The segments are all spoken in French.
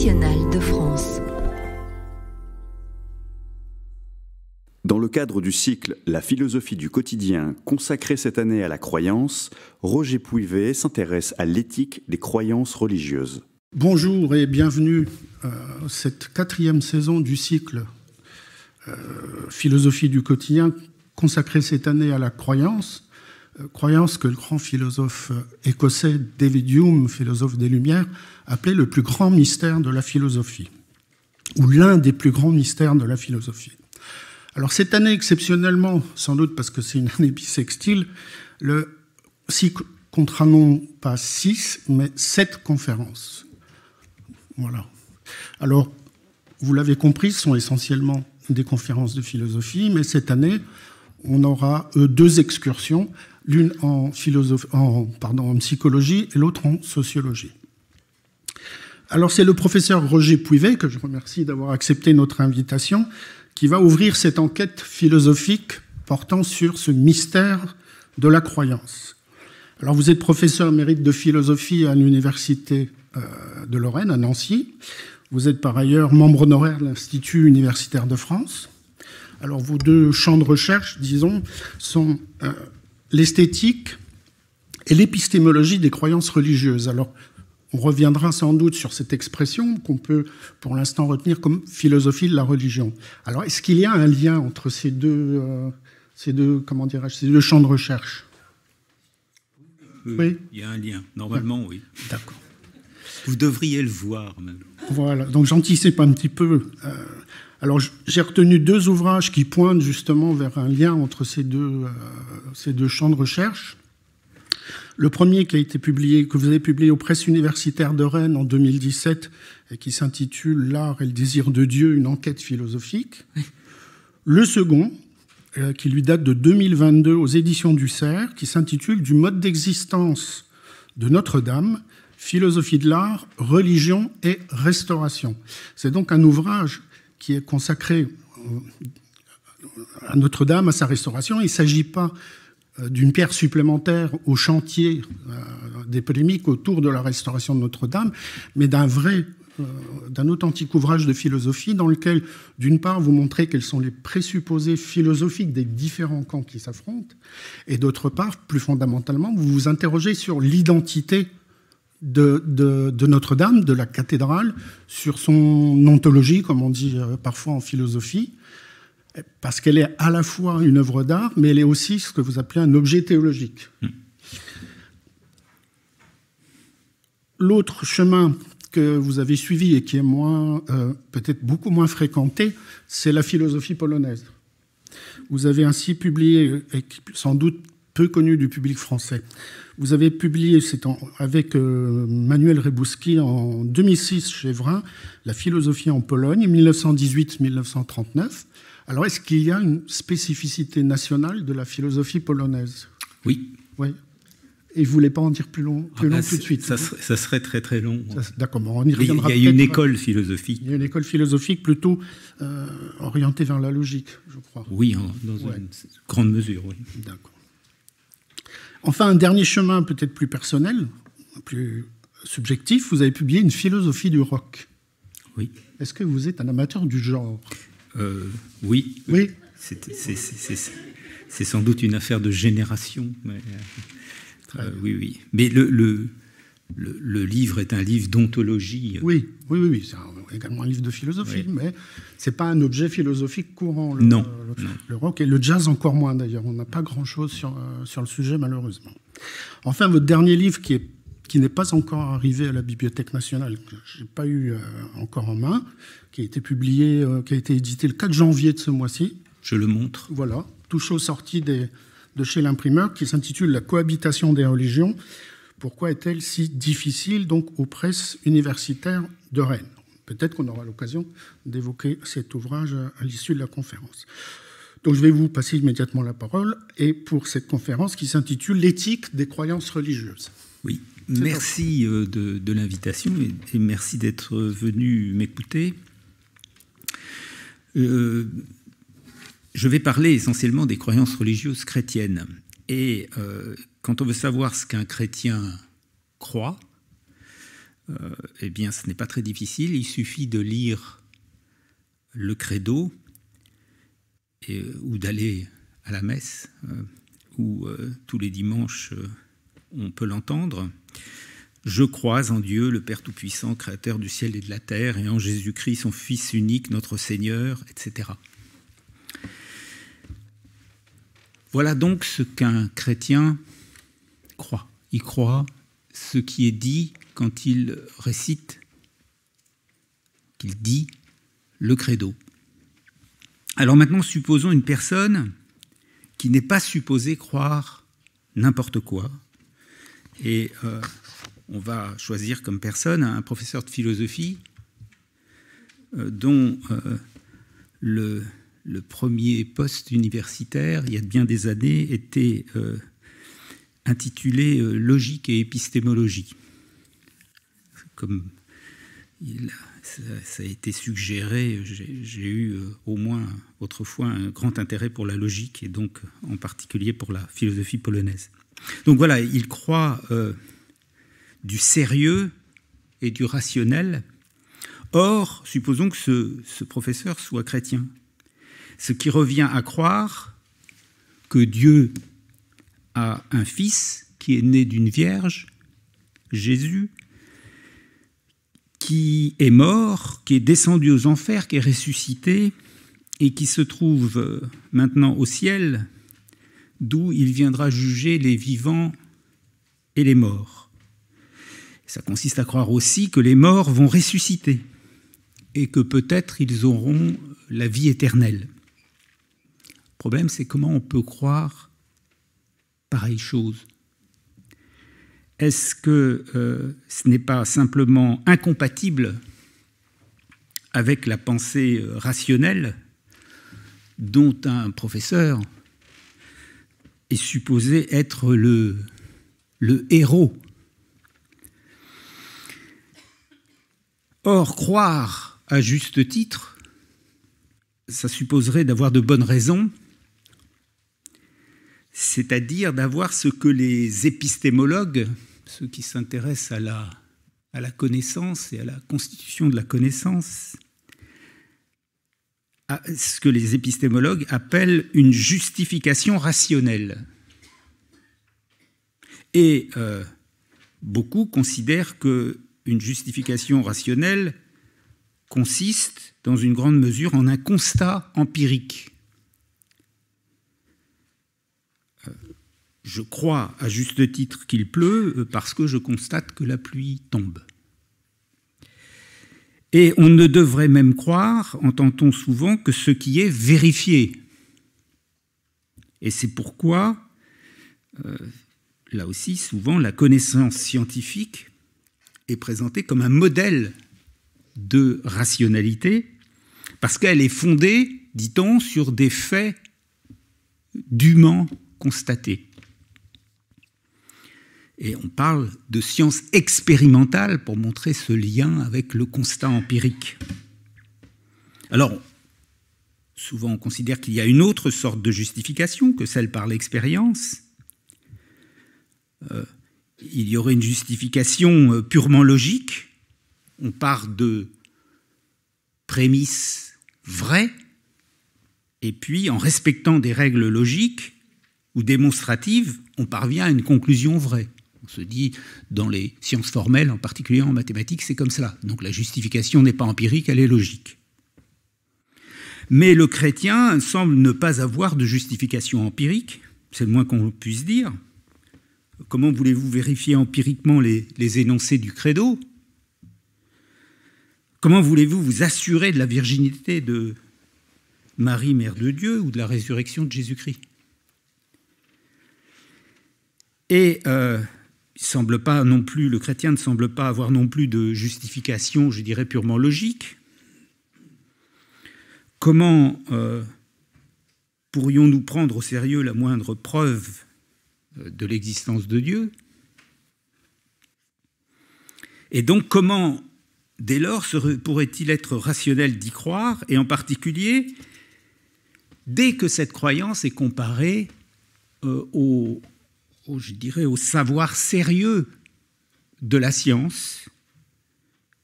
nationale de France. Dans le cadre du cycle « La philosophie du quotidien » consacré cette année à la croyance, Roger Pouivet s'intéresse à l'éthique des croyances religieuses. Bonjour et bienvenue à cette 4e saison du cycle Philosophie du quotidien consacré cette année à la croyance. Croyance que le grand philosophe écossais David Hume, philosophe des Lumières, appelait le plus grand mystère de la philosophie, ou l'un des plus grands mystères de la philosophie. Alors cette année, exceptionnellement, sans doute parce que c'est une année bissextile, le cycle comptera non pas 6, mais 7 conférences. Voilà. Alors, vous l'avez compris, ce sont essentiellement des conférences de philosophie, mais cette année, on aura 2 excursions, l'une en psychologie et l'autre en sociologie. Alors c'est le professeur Roger Pouivet, que je remercie d'avoir accepté notre invitation, qui va ouvrir cette enquête philosophique portant sur ce mystère de la croyance. Alors vous êtes professeur émérite de philosophie à l'université de Lorraine, à Nancy. Vous êtes par ailleurs membre honoraire de l'Institut universitaire de France. Alors vos 2 champs de recherche, disons, sont l'esthétique et l'épistémologie des croyances religieuses. Alors on reviendra sans doute sur cette expression qu'on peut pour l'instant retenir comme philosophie de la religion. Alors est-ce qu'il y a un lien entre ces deux champs de recherche? Oui, il y a un lien. Normalement, oui. D'accord. Vous devriez le voir, même. Voilà, donc j'anticipe un petit peu. Alors j'ai retenu 2 ouvrages qui pointent justement vers un lien entre ces deux champs de recherche. Le premier qui a été publié, que vous avez publié aux presses universitaires de Rennes en 2017 et qui s'intitule « L'art et le désir de Dieu, une enquête philosophique ». Le second, qui lui date de 2022 aux éditions du Cerf, qui s'intitule « Du mode d'existence de Notre-Dame, philosophie de l'art, religion et restauration ». C'est donc un ouvrage qui est consacré à Notre-Dame, à sa restauration. Il ne s'agit pas d'une pierre supplémentaire au chantier des polémiques autour de la restauration de Notre-Dame, mais d'un authentique ouvrage de philosophie dans lequel, d'une part, vous montrez quels sont les présupposés philosophiques des différents camps qui s'affrontent, et d'autre part, plus fondamentalement, vous vous interrogez sur l'identité de Notre-Dame, de la cathédrale, sur son ontologie, comme on dit parfois en philosophie, parce qu'elle est à la fois une œuvre d'art, mais elle est aussi ce que vous appelez un objet théologique. L'autre chemin que vous avez suivi et qui est peut-être beaucoup moins fréquenté, c'est la philosophie polonaise. Vous avez ainsi publié, et sans doute peu connu du public français, vous avez publié avec Manuel Rebouski en 2006 chez Vrin, La philosophie en Pologne, 1918-1939. Alors, est-ce qu'il y a une spécificité nationale de la philosophie polonaise? Oui. Oui. Et vous ne voulez pas en dire plus long tout de suite? Ça serait très très long. D'accord, on y reviendra. Il y a une école philosophique. Il y a une école philosophique plutôt orientée vers la logique, je crois. Oui, dans une grande mesure, oui. D'accord. Enfin, un dernier chemin peut-être plus personnel, plus subjectif, vous avez publié une philosophie du rock. Oui. Est-ce que vous êtes un amateur du genre? Oui. Oui. C'est sans doute une affaire de génération. Mais, oui. Mais le livre est un livre d'ontologie. Oui. C'est également un livre de philosophie, mais ce n'est pas un objet philosophique courant. Non. Le rock et le jazz encore moins, d'ailleurs. On n'a pas grand-chose sur le sujet, malheureusement. Enfin, votre dernier livre qui n'est pas encore arrivé à la Bibliothèque nationale, que je n'ai pas eu encore en main, qui a été publié, qui a été édité le 4 janvier de ce mois-ci. Je le montre. Voilà, tout chaud sorti de chez l'imprimeur, qui s'intitule « La cohabitation des religions. Pourquoi est-elle si difficile ?» donc aux presses universitaires de Rennes. Peut-être qu'on aura l'occasion d'évoquer cet ouvrage à l'issue de la conférence. Donc je vais vous passer immédiatement la parole, et pour cette conférence qui s'intitule « L'éthique des croyances religieuses ». Oui. Merci de l'invitation et merci d'être venu m'écouter. Je vais parler essentiellement des croyances religieuses chrétiennes. Et quand on veut savoir ce qu'un chrétien croit, eh bien, ce n'est pas très difficile. Il suffit de lire le credo ou d'aller à la messe, où tous les dimanches on peut l'entendre. Je crois en Dieu, le Père Tout-Puissant, Créateur du ciel et de la terre, et en Jésus-Christ, son Fils unique, notre Seigneur, etc. Voilà donc ce qu'un chrétien croit. Il croit ce qui est dit quand il récite, qu'il dit le credo. Alors maintenant, supposons une personne qui n'est pas supposée croire n'importe quoi. Et on va choisir comme personne un professeur de philosophie dont le premier poste universitaire, il y a bien des années, était intitulé « Logique et épistémologie ». Comme ça a été suggéré, j'ai eu au moins autrefois un grand intérêt pour la logique et donc en particulier pour la philosophie polonaise. Donc voilà, il croit du sérieux et du rationnel. Or, supposons que ce professeur soit chrétien, ce qui revient à croire que Dieu a un fils qui est né d'une vierge, Jésus, qui est mort, qui est descendu aux enfers, qui est ressuscité et qui se trouve maintenant au ciel, d'où il viendra juger les vivants et les morts. Ça consiste à croire aussi que les morts vont ressusciter et que peut-être ils auront la vie éternelle. Le problème, c'est comment on peut croire pareille chose. Est-ce que ce n'est pas simplement incompatible avec la pensée rationnelle dont un professeur est supposé être le héros? Or, croire à juste titre, ça supposerait d'avoir de bonnes raisons, c'est-à-dire d'avoir ce que les épistémologues, ceux qui s'intéressent à la connaissance et à la constitution de la connaissance, ce que les épistémologues appellent une justification rationnelle. Et beaucoup considèrent qu'une justification rationnelle consiste, dans une grande mesure, en un constat empirique. Je crois à juste titre qu'il pleut parce que je constate que la pluie tombe. Et on ne devrait même croire, entend-on souvent, que ce qui est vérifié. Et c'est pourquoi, là aussi, souvent, la connaissance scientifique est présentée comme un modèle de rationalité, parce qu'elle est fondée, dit-on, sur des faits dûment constatés. Et on parle de science expérimentale pour montrer ce lien avec le constat empirique. Alors, souvent on considère qu'il y a une autre sorte de justification que celle par l'expérience. Il y aurait une justification purement logique. On part de prémices vraies, et puis en respectant des règles logiques ou démonstratives, on parvient à une conclusion vraie. On se dit, dans les sciences formelles, en particulier en mathématiques, c'est comme cela. Donc la justification n'est pas empirique, elle est logique. Mais le chrétien semble ne pas avoir de justification empirique, c'est le moins qu'on puisse dire. Comment voulez-vous vérifier empiriquement les énoncés du credo? Comment voulez-vous vous assurer de la virginité de Marie, Mère de Dieu, ou de la résurrection de Jésus-Christ? Et le chrétien ne semble pas avoir non plus de justification, je dirais, purement logique. Comment pourrions-nous prendre au sérieux la moindre preuve de l'existence de Dieu? Et donc, comment, dès lors, pourrait-il être rationnel d'y croire, et en particulier, dès que cette croyance est comparée au savoir sérieux de la science,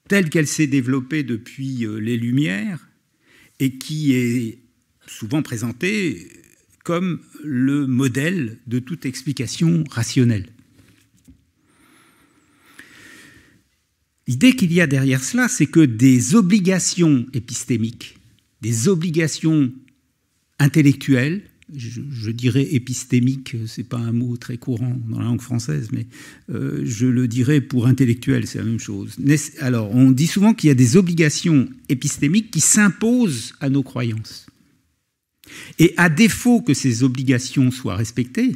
telle qu'elle s'est développée depuis les Lumières et qui est souvent présentée comme le modèle de toute explication rationnelle. L'idée qu'il y a derrière cela, c'est que des obligations épistémiques, des obligations intellectuelles, je dirais épistémique, ce n'est pas un mot très courant dans la langue française, mais je le dirais pour intellectuel, c'est la même chose. Alors, on dit souvent qu'il y a des obligations épistémiques qui s'imposent à nos croyances. Et à défaut que ces obligations soient respectées,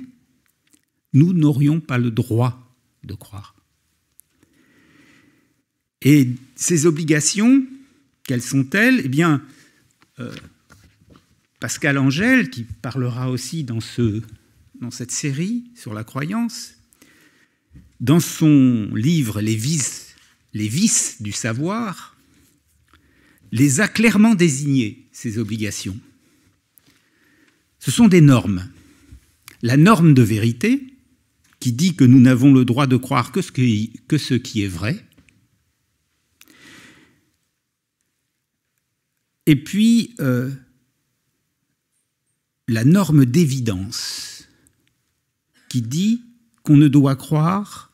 nous n'aurions pas le droit de croire. Et ces obligations, quelles sont-elles? Eh bien, Pascal Angèle, qui parlera aussi dans cette série sur la croyance, dans son livre Les vices du savoir, les a clairement désignées, ces obligations. Ce sont des normes. La norme de vérité, qui dit que nous n'avons le droit de croire que ce qui est vrai. Et puis, la norme d'évidence, qui dit qu'on ne doit croire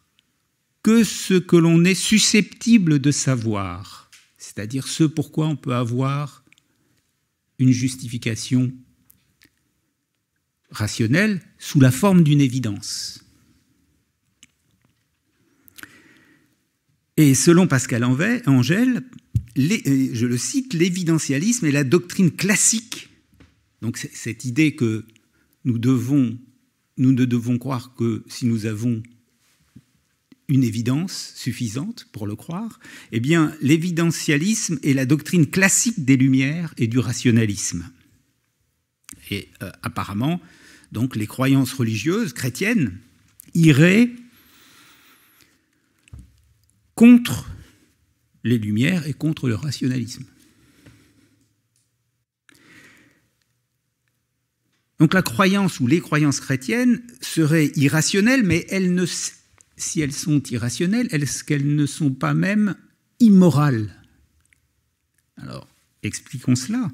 que ce que l'on est susceptible de savoir, c'est-à-dire ce pourquoi on peut avoir une justification rationnelle sous la forme d'une évidence. Et selon Pascal Angèle, je le cite, l'évidentialisme est la doctrine classique. Donc cette idée que nous ne devons croire que si nous avons une évidence suffisante pour le croire, eh bien l'évidentialisme est la doctrine classique des Lumières et du rationalisme. Et apparemment, donc les croyances religieuses chrétiennes iraient contre les Lumières et contre le rationalisme. Donc la croyance ou les croyances chrétiennes seraient irrationnelles, mais si elles sont irrationnelles, est-ce qu'elles ne sont pas même immorales? Alors, expliquons cela.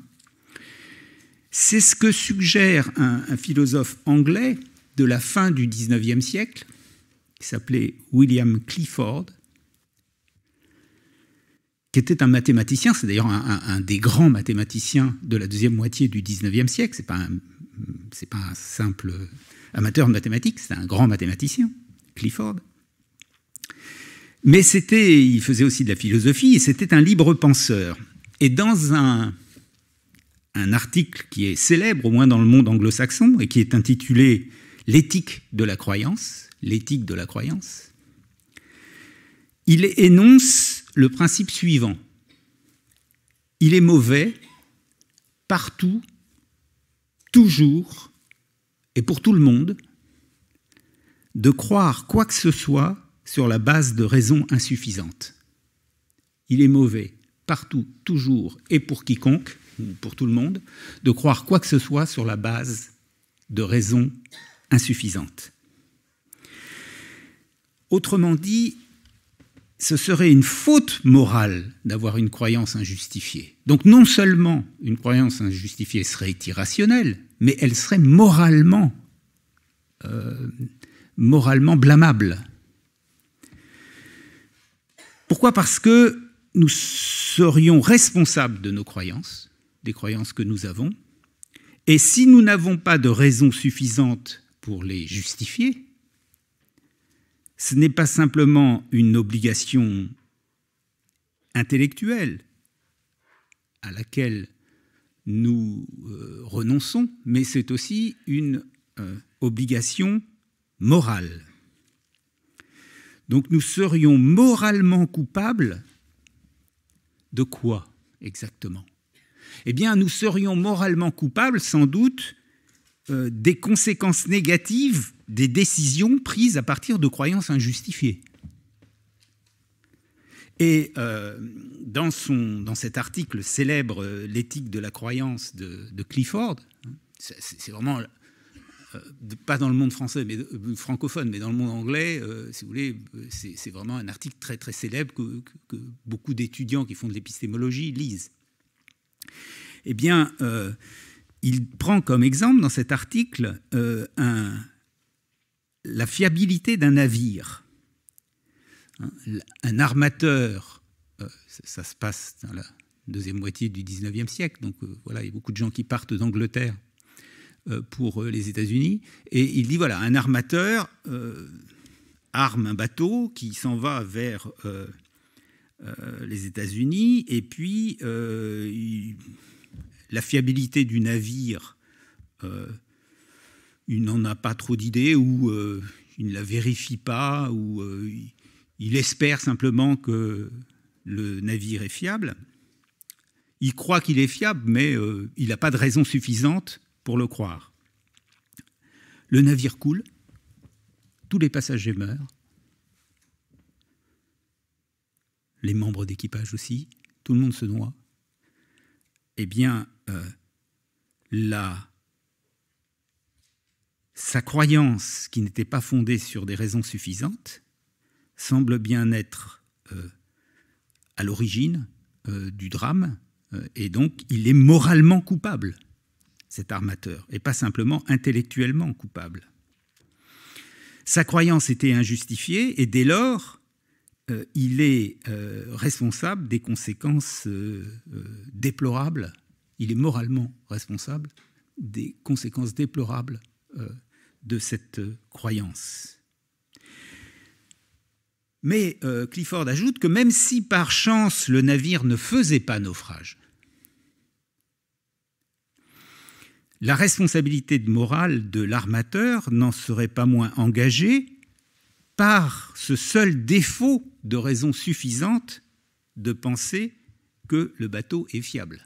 C'est ce que suggère un philosophe anglais de la fin du XIXe siècle, qui s'appelait William Clifford, qui était un mathématicien, c'est d'ailleurs un des grands mathématiciens de la deuxième moitié du XIXe siècle, c'est pas un simple amateur de mathématiques, c'est un grand mathématicien, Clifford. Mais il faisait aussi de la philosophie et c'était un libre penseur. Et dans un article qui est célèbre, au moins dans le monde anglo-saxon, et qui est intitulé « L'éthique de la croyance », il énonce le principe suivant. Il est mauvais, partout, toujours, et pour tout le monde, de croire quoi que ce soit sur la base de raisons insuffisantes. Il est mauvais, partout, toujours, et pour quiconque, ou pour tout le monde, de croire quoi que ce soit sur la base de raisons insuffisantes. Autrement dit, ce serait une faute morale d'avoir une croyance injustifiée. Donc non seulement une croyance injustifiée serait irrationnelle, mais elle serait moralement blâmable. Pourquoi? Parce que nous serions responsables de nos croyances, des croyances que nous avons, et si nous n'avons pas de raison suffisante pour les justifier, ce n'est pas simplement une obligation intellectuelle à laquelle nous renonçons, mais c'est aussi une obligation morale. Donc nous serions moralement coupables de quoi exactement? Eh bien, nous serions moralement coupables, sans doute, des conséquences négatives des décisions prises à partir de croyances injustifiées. Et dans cet article célèbre, L'éthique de la croyance de Clifford, c'est vraiment pas dans le monde français, mais francophone, mais dans le monde anglais, si vous voulez, c'est vraiment un article très très célèbre que beaucoup d'étudiants qui font de l'épistémologie lisent. Eh bien, il prend comme exemple dans cet article la fiabilité d'un navire. Un armateur, ça se passe dans la deuxième moitié du 19e siècle, donc voilà, il y a beaucoup de gens qui partent d'Angleterre pour les États-Unis, et il dit voilà, un armateur arme un bateau qui s'en va vers les États-Unis, et puis la fiabilité du navire, il n'en a pas trop d'idées, ou il ne la vérifie pas, ou il espère simplement que le navire est fiable. Il croit qu'il est fiable, mais il n'a pas de raison suffisante pour le croire. Le navire coule, tous les passagers meurent, les membres d'équipage aussi, tout le monde se noie. Eh bien, sa croyance, qui n'était pas fondée sur des raisons suffisantes, semble bien être à l'origine du drame, et donc il est moralement coupable, cet armateur, et pas simplement intellectuellement coupable. Sa croyance était injustifiée, et dès lors, il est responsable des conséquences déplorables, il est moralement responsable des conséquences déplorables de cette croyance. Mais Clifford ajoute que même si par chance le navire ne faisait pas naufrage, la responsabilité morale de l'armateur n'en serait pas moins engagée par ce seul défaut de raison suffisante de penser que le bateau est fiable.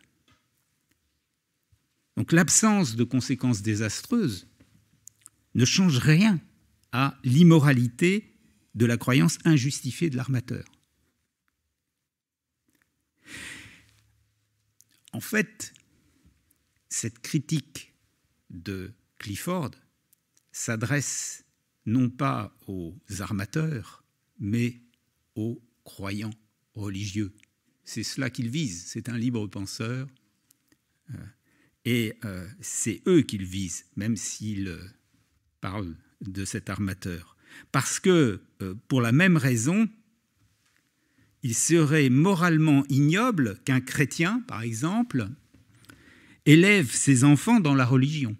Donc l'absence de conséquences désastreuses ne change rien à l'immoralité de la croyance injustifiée de l'armateur. En fait, cette critique de Clifford s'adresse non pas aux armateurs, mais aux croyants religieux. C'est cela qu'il vise, c'est un libre penseur, et c'est eux qu'il vise, même s'il parle de cet armateur. Parce que, pour la même raison, il serait moralement ignoble qu'un chrétien, par exemple, élève ses enfants dans la religion.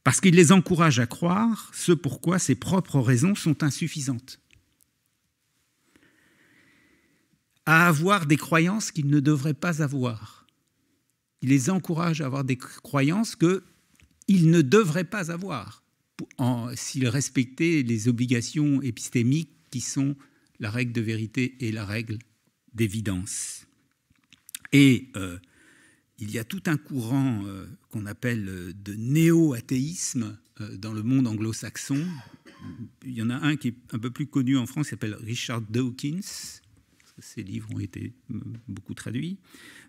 Parce qu'il les encourage à croire ce pourquoi ses propres raisons sont insuffisantes. À avoir des croyances qu'ils ne devraient pas avoir. Il les encourage à avoir des croyances qu'ils ne devraient pas avoir s'ils respectaient les obligations épistémiques qui sont la règle de vérité et la règle d'évidence. Et il y a tout un courant qu'on appelle de néo-athéisme dans le monde anglo-saxon. Il y en a un qui est un peu plus connu en France, qui s'appelle Richard Dawkins. Ses livres ont été beaucoup traduits.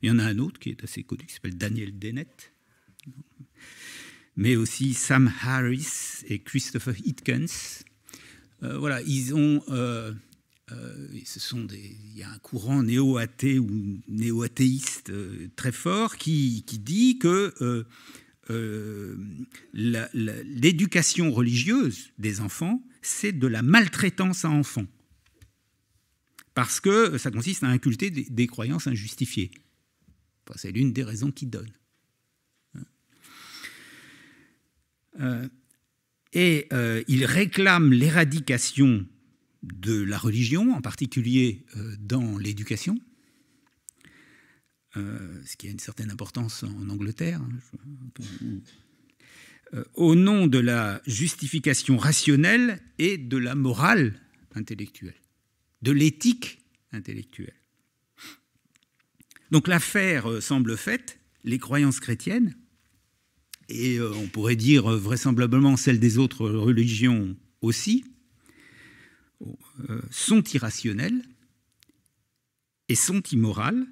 Il y en a un autre qui est assez connu, qui s'appelle Daniel Dennett. Mais aussi Sam Harris et Christopher Hitchens. Voilà, ils ont... il y a un courant néo-athée ou néo-athéiste très fort qui dit que l'éducation religieuse des enfants, c'est de la maltraitance à enfants. Parce que ça consiste à inculter des croyances injustifiées. Enfin, c'est l'une des raisons qu'ils donnent. Il réclame l'éradication de la religion, en particulier dans l'éducation, ce qui a une certaine importance en Angleterre, au nom de la justification rationnelle et de la morale intellectuelle, de l'éthique intellectuelle. Donc l'affaire semble faite, les croyances chrétiennes, et on pourrait dire vraisemblablement celles des autres religions aussi, sont irrationnelles et sont immorales.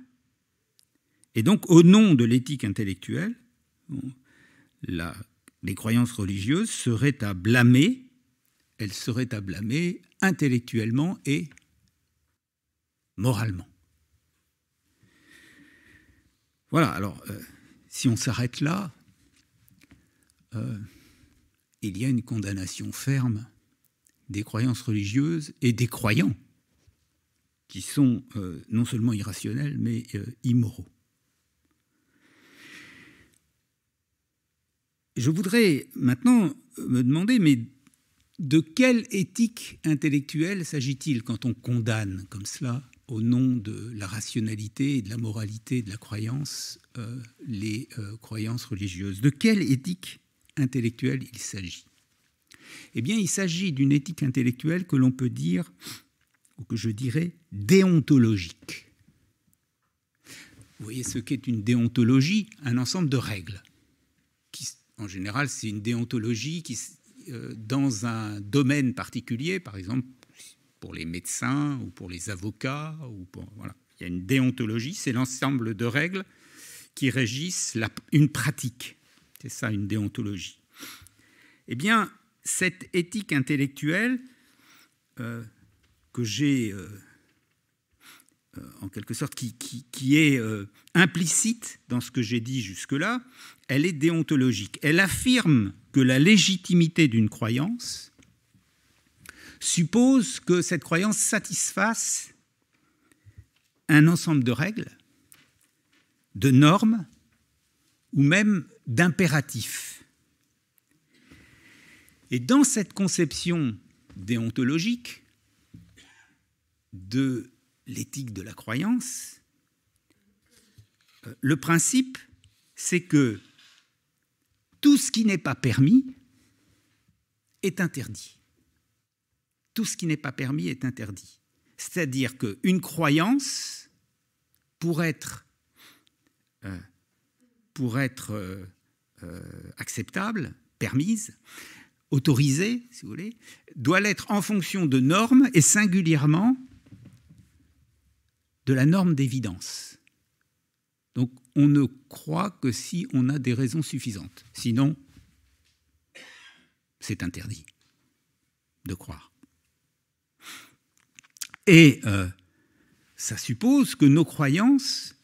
Et donc, au nom de l'éthique intellectuelle, la les croyances religieuses seraient à blâmer, elles seraient à blâmer intellectuellement et moralement. Voilà, alors, si on s'arrête là, il y a une condamnation ferme des croyances religieuses et des croyants qui sont non seulement irrationnels, mais immoraux. Je voudrais maintenant me demander, mais de quelle éthique intellectuelle s'agit-il quand on condamne comme cela, au nom de la rationalité et de la moralité de la croyance, les croyances religieuses? De quelle éthique intellectuelle il s'agit? Eh bien, il s'agit d'une éthique intellectuelle que l'on peut dire, ou que je dirais, déontologique. Vous voyez ce qu'est une déontologie? Un ensemble de règles. En général, c'est une déontologie qui, dans un domaine particulier, par exemple pour les médecins ou pour les avocats, voilà. Il y a une déontologie, c'est l'ensemble de règles qui régissent une pratique. C'est ça, une déontologie. Eh bien, cette éthique intellectuelle que j'ai, en quelque sorte, qui est implicite dans ce que j'ai dit jusque-là, elle est déontologique. Elle affirme que la légitimité d'une croyance suppose que cette croyance satisfasse un ensemble de règles, de normes ou même d'impératifs. Et dans cette conception déontologique de l'éthique de la croyance, le principe, c'est que tout ce qui n'est pas permis est interdit. Tout ce qui n'est pas permis est interdit. C'est-à-dire qu'une croyance, pour être acceptable, permise, autorisée, si vous voulez, doit l'être en fonction de normes et singulièrement de la norme d'évidence. Donc, on ne croit que si on a des raisons suffisantes. Sinon, c'est interdit de croire. Et ça suppose que nos croyances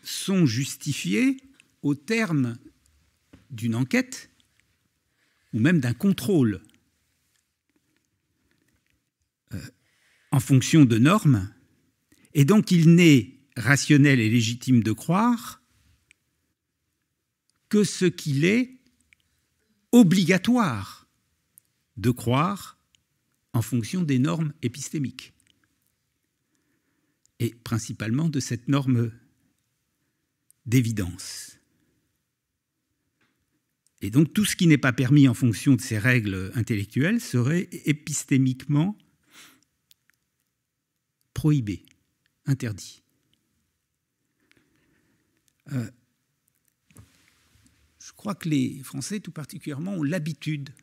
sont justifiées au terme d'une enquête ou même d'un contrôle en fonction de normes. Et donc, il n'est rationnel et légitime de croire que ce qu'il est obligatoire de croire en fonction des normes épistémiques, et principalement de cette norme d'évidence. Et donc tout ce qui n'est pas permis en fonction de ces règles intellectuelles serait épistémiquement prohibé, interdit. Je crois que les Français, tout particulièrement, ont l'habitude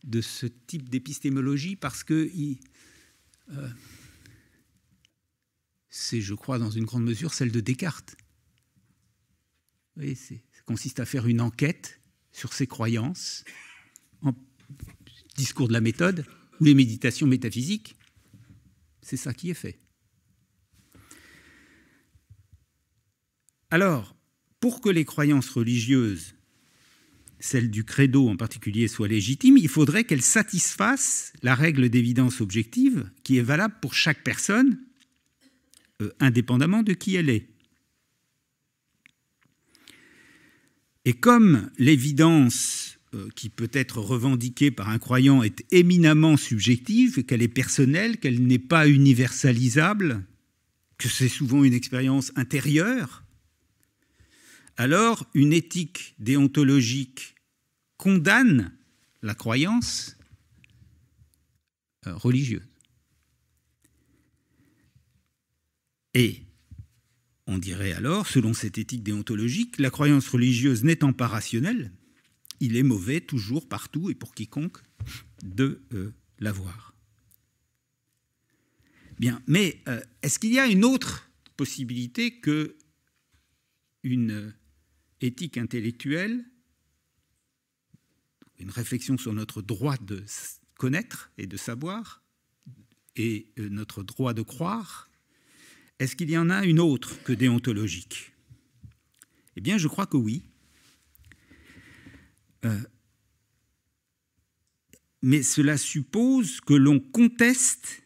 de ce type d'épistémologie parce que c'est, je crois, dans une grande mesure, celle de Descartes. Vous voyez, ça consiste à faire une enquête sur ses croyances, en discours de la méthode ou les méditations métaphysiques. C'est ça qui est fait. Alors, pour que les croyances religieuses, celles du credo en particulier, soient légitimes, il faudrait qu'elles satisfassent la règle d'évidence objective qui est valable pour chaque personne, indépendamment de qui elle est. Et comme l'évidence qui peut être revendiquée par un croyant est éminemment subjective, qu'elle est personnelle, qu'elle n'est pas universalisable, que c'est souvent une expérience intérieure, alors une éthique déontologique condamne la croyance religieuse. Et on dirait alors, selon cette éthique déontologique, la croyance religieuse n'étant pas rationnelle, il est mauvais toujours, partout et pour quiconque de l'avoir. Bien, mais est-ce qu'il y a une autre possibilité que une éthique intellectuelle une réflexion sur notre droit de connaître et de savoir, et notre droit de croire, est-ce qu'il y en a une autre que déontologique? Eh bien, je crois que oui. Mais cela suppose que l'on conteste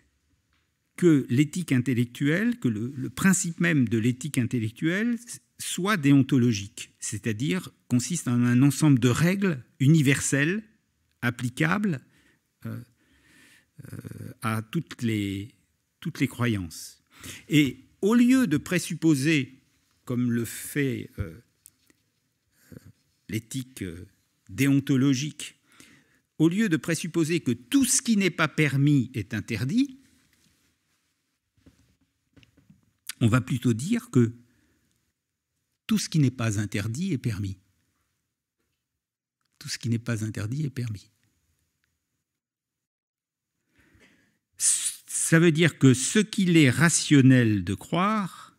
que l'éthique intellectuelle, que le principe même de l'éthique intellectuelle soit déontologique, c'est-à-dire consiste en un ensemble de règles universelles, applicables à toutes les croyances. Et au lieu de présupposer, comme le fait l'éthique déontologique, au lieu de présupposer que tout ce qui n'est pas permis est interdit, on va plutôt dire que tout ce qui n'est pas interdit est permis. Tout ce qui n'est pas interdit est permis. Ça veut dire que ce qu'il est rationnel de croire,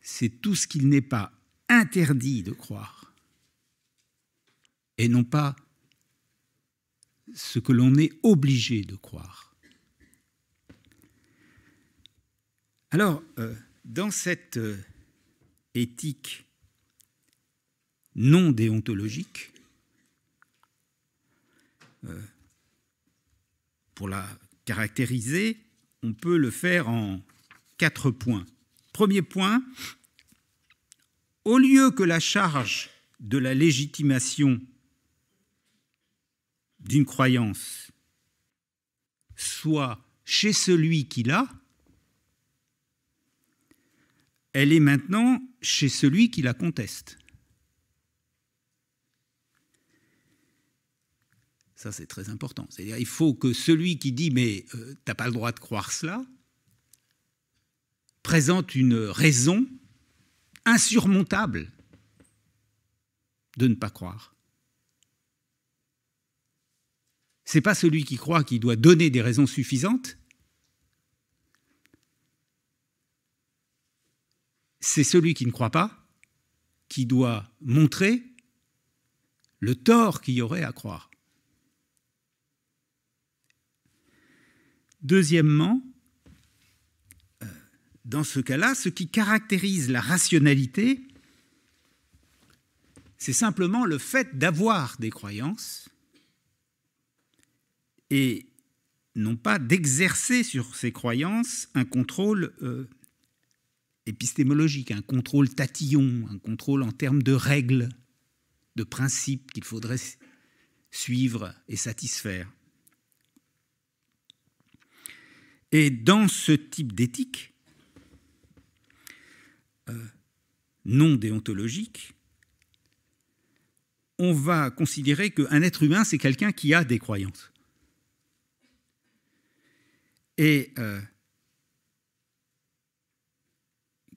c'est tout ce qu'il n'est pas interdit de croire, et non pas ce que l'on est obligé de croire. Alors, dans cette éthique non déontologique, pour la caractériser, on peut le faire en 4 points. Premier point, au lieu que la charge de la légitimation d'une croyance soit chez celui qui l'a, elle est maintenant chez celui qui la conteste. Ça, c'est très important. C'est-à-dire il faut que celui qui dit « mais t'as pas le droit de croire cela » présente une raison insurmontable de ne pas croire. Ce n'est pas celui qui croit qui doit donner des raisons suffisantes, c'est celui qui ne croit pas qui doit montrer le tort qu'il y aurait à croire. Deuxièmement, dans ce cas-là, ce qui caractérise la rationalité, c'est simplement le fait d'avoir des croyances et non pas d'exercer sur ces croyances un contrôle épistémologique, un contrôle tatillon, un contrôle en termes de règles, de principes qu'il faudrait suivre et satisfaire. Et dans ce type d'éthique non déontologique, on va considérer qu'un être humain, c'est quelqu'un qui a des croyances. Et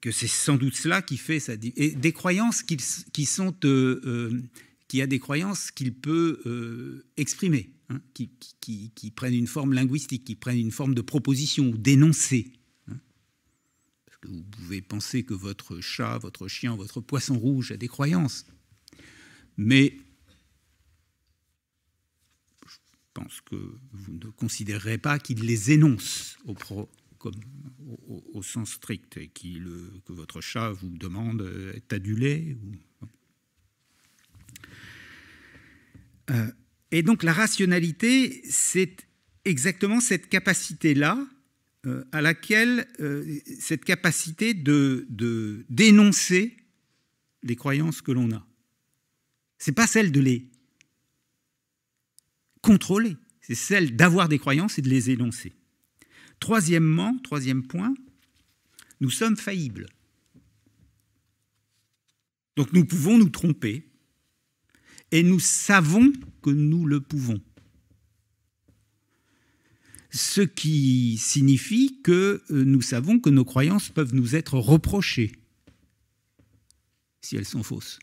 que c'est sans doute cela qui fait sa... Et des croyances qui a des croyances qu'il peut exprimer, hein, qui prennent une forme linguistique, qui prennent une forme de proposition ou d'énoncé. Hein. Parce que vous pouvez penser que votre chat, votre chien, votre poisson rouge a des croyances. Mais je pense que vous ne considérerez pas qu'il les énonce au sens strict, et que votre chat vous demande « t'as du lait » Et donc la rationalité, c'est exactement cette capacité-là, à laquelle cette capacité de d'énoncer les croyances que l'on a. Ce n'est pas celle de les contrôler, c'est celle d'avoir des croyances et de les énoncer. Troisième point, nous sommes faillibles. Donc nous pouvons nous tromper et nous savons que nous le pouvons. Ce qui signifie que nous savons que nos croyances peuvent nous être reprochées si elles sont fausses.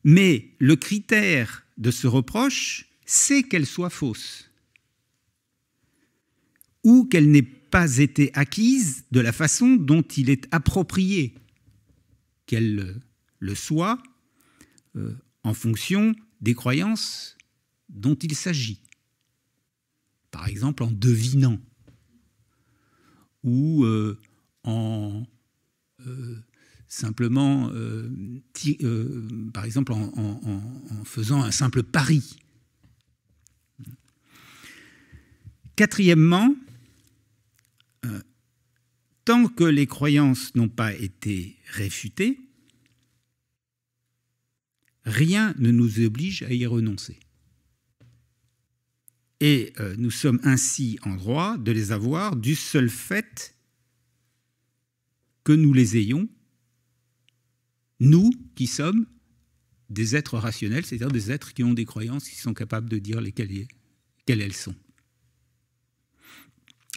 Mais le critère de ce reproche, c'est qu'elle soit fausse ou qu'elle n'ait pas été acquise de la façon dont il est approprié qu'elle le soit en fonction des croyances dont il s'agit. Par exemple, en devinant ou en simplement, par exemple, en faisant un simple pari. Quatrièmement, tant que les croyances n'ont pas été réfutées, rien ne nous oblige à y renoncer. Et nous sommes ainsi en droit de les avoir du seul fait que nous les ayons, nous qui sommes des êtres rationnels, c'est-à-dire des êtres qui ont des croyances, qui sont capables de dire quelles elles sont.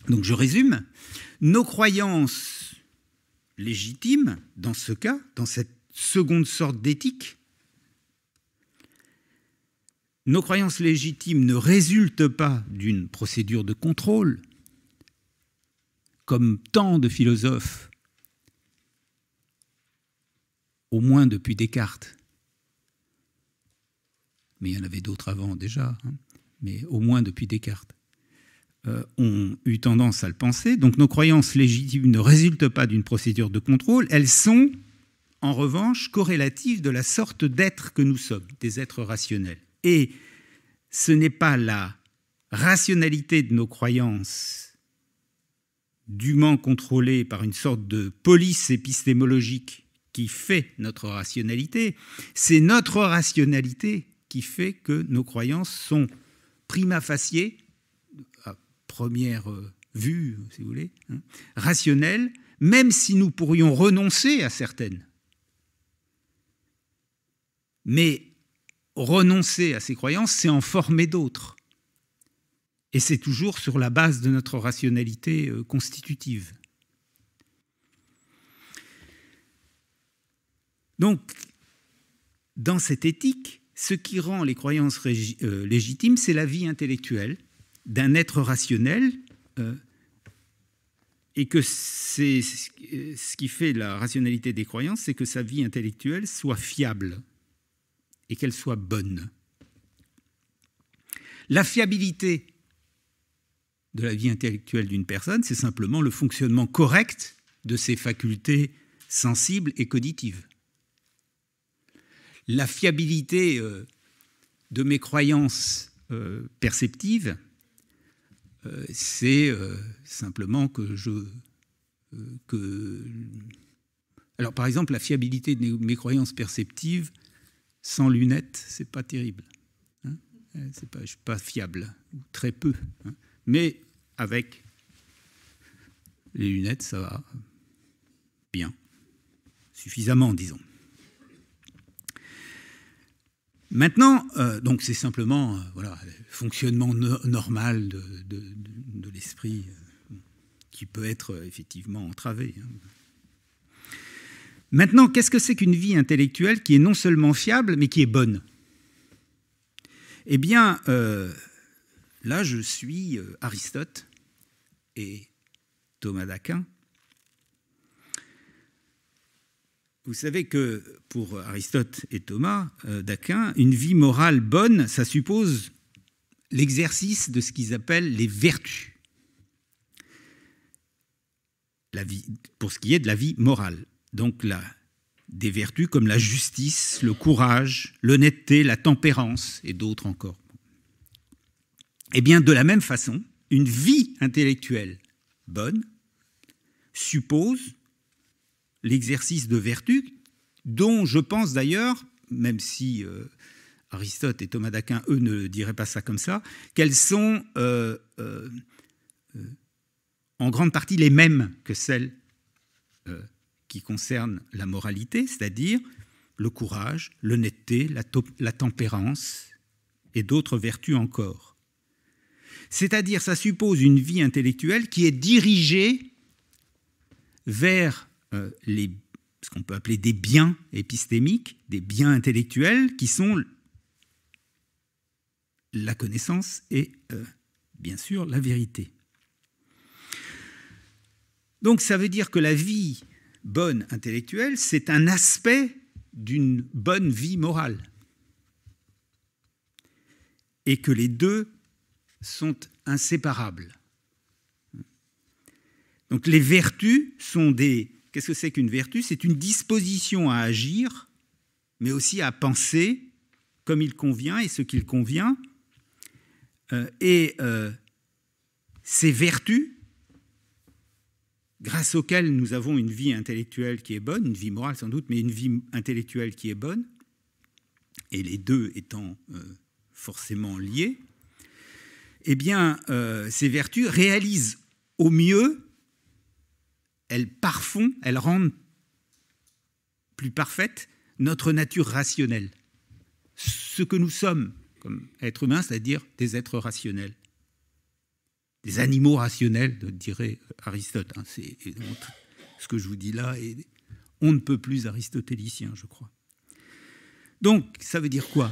Donc je résume, nos croyances légitimes, dans ce cas, dans cette seconde sorte d'éthique, nos croyances légitimes ne résultent pas d'une procédure de contrôle, comme tant de philosophes, au moins depuis Descartes, mais il y en avait d'autres avant déjà, mais au moins depuis Descartes, ont eu tendance à le penser. Donc nos croyances légitimes ne résultent pas d'une procédure de contrôle, elles sont en revanche corrélatives de la sorte d'être que nous sommes, des êtres rationnels. Et ce n'est pas la rationalité de nos croyances dûment contrôlée par une sorte de police épistémologique qui fait notre rationalité, c'est notre rationalité qui fait que nos croyances sont prima facie, à première vue, si vous voulez, rationnelles, même si nous pourrions renoncer à certaines. Mais renoncer à ces croyances, c'est en former d'autres. Et c'est toujours sur la base de notre rationalité constitutive. Donc, dans cette éthique, ce qui rend les croyances légitimes, c'est la vie intellectuelle d'un être rationnel, et que c'est ce qui fait la rationalité des croyances, c'est que sa vie intellectuelle soit fiable et qu'elle soit bonne. La fiabilité de la vie intellectuelle d'une personne, c'est simplement le fonctionnement correct de ses facultés sensibles et cognitives. La fiabilité de mes croyances perceptives, c'est simplement alors, par exemple, la fiabilité de mes croyances perceptives, sans lunettes, c'est pas terrible. Je ne suis pas fiable, ou très peu. Mais avec les lunettes, ça va bien. Suffisamment, disons. Maintenant, donc c'est simplement voilà, le fonctionnement normal de l'esprit qui peut être effectivement entravé. Maintenant, qu'est-ce que c'est qu'une vie intellectuelle qui est non seulement fiable, mais qui est bonne? Eh bien, là, je suis Aristote et Thomas d'Aquin. Vous savez que pour Aristote et Thomas d'Aquin, une vie morale bonne, ça suppose l'exercice de ce qu'ils appellent les vertus. Pour ce qui est de la vie morale. Donc des vertus comme la justice, le courage, l'honnêteté, la tempérance et d'autres encore. Eh bien, de la même façon, une vie intellectuelle bonne suppose l'exercice de vertus, dont je pense d'ailleurs, même si Aristote et Thomas d'Aquin, eux, ne diraient pas ça comme ça, qu'elles sont en grande partie les mêmes que celles qui concernent la moralité, c'est-à-dire le courage, l'honnêteté, la tempérance et d'autres vertus encore. C'est-à-dire, ça suppose une vie intellectuelle qui est dirigée vers ce qu'on peut appeler des biens épistémiques, des biens intellectuels, qui sont la connaissance et, bien sûr, la vérité. Donc ça veut dire que la vie bonne intellectuelle, c'est un aspect d'une bonne vie morale. Et que les deux sont inséparables. Donc les vertus sont des... Qu'est-ce que c'est qu'une vertu? C'est une disposition à agir, mais aussi à penser comme il convient et ce qu'il convient. Ces vertus, grâce auxquelles nous avons une vie intellectuelle qui est bonne, une vie morale sans doute, mais une vie intellectuelle qui est bonne, et les deux étant forcément liés, eh bien, ces vertus réalisent au mieux, elles parfont, elles rendent plus parfaite notre nature rationnelle. Ce que nous sommes comme êtres humains, c'est-à-dire des êtres rationnels. Des animaux rationnels, dirait Aristote. C'est ce que je vous dis là, et on ne peut plus aristotélicien, je crois. Donc, ça veut dire quoi?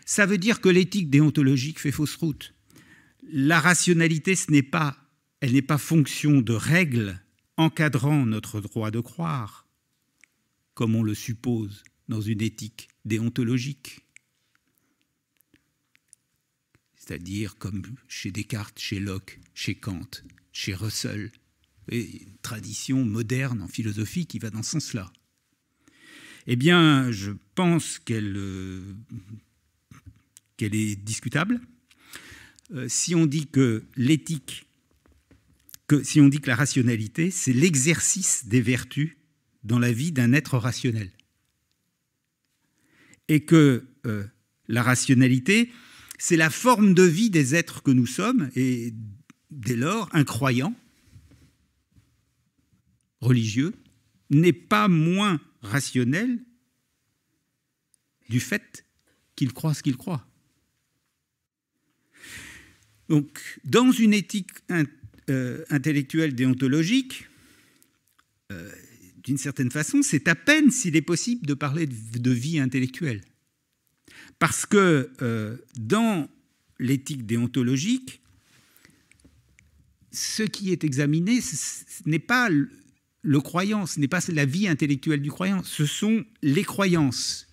Ça veut dire que l'éthique déontologique fait fausse route. La rationalité, elle n'est pas fonction de règles encadrant notre droit de croire, comme on le suppose dans une éthique déontologique. C'est-à-dire comme chez Descartes, chez Locke, chez Kant, chez Russell, et une tradition moderne en philosophie qui va dans ce sens-là. Eh bien, je pense qu'elle est discutable. Si on dit que l'éthique, si on dit que la rationalité, c'est l'exercice des vertus dans la vie d'un être rationnel, et que la rationalité, c'est la forme de vie des êtres que nous sommes, et dès lors, un croyant religieux n'est pas moins rationnel du fait qu'il croit ce qu'il croit. Donc, dans une éthique intellectuelle déontologique, d'une certaine façon, c'est à peine s'il est possible de parler de vie intellectuelle. Parce que dans l'éthique déontologique, ce qui est examiné, ce n'est pas le croyant, ce n'est pas la vie intellectuelle du croyant, ce sont les croyances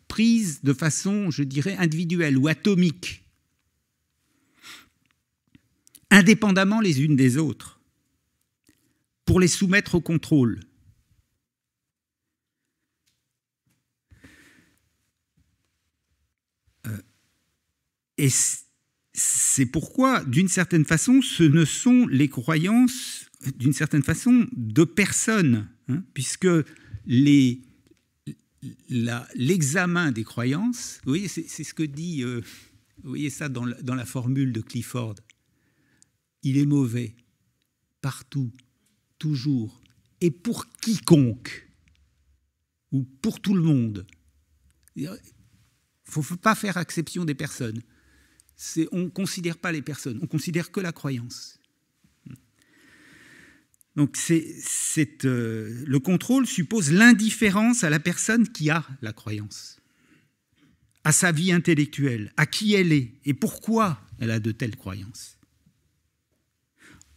prises de façon, je dirais, individuelle ou atomique, indépendamment les unes des autres, pour les soumettre au contrôle. Et c'est pourquoi, d'une certaine façon, ce ne sont les croyances, d'une certaine façon, de personne, puisque l'examen des croyances, vous voyez, c'est ce que dit, vous voyez ça dans la formule de Clifford, il est mauvais, partout, toujours, et pour quiconque, ou pour tout le monde. Il ne faut pas faire exception des personnes. On ne considère pas les personnes, on considère que la croyance. Donc le contrôle suppose l'indifférence à la personne qui a la croyance, à sa vie intellectuelle, à qui elle est et pourquoi elle a de telles croyances.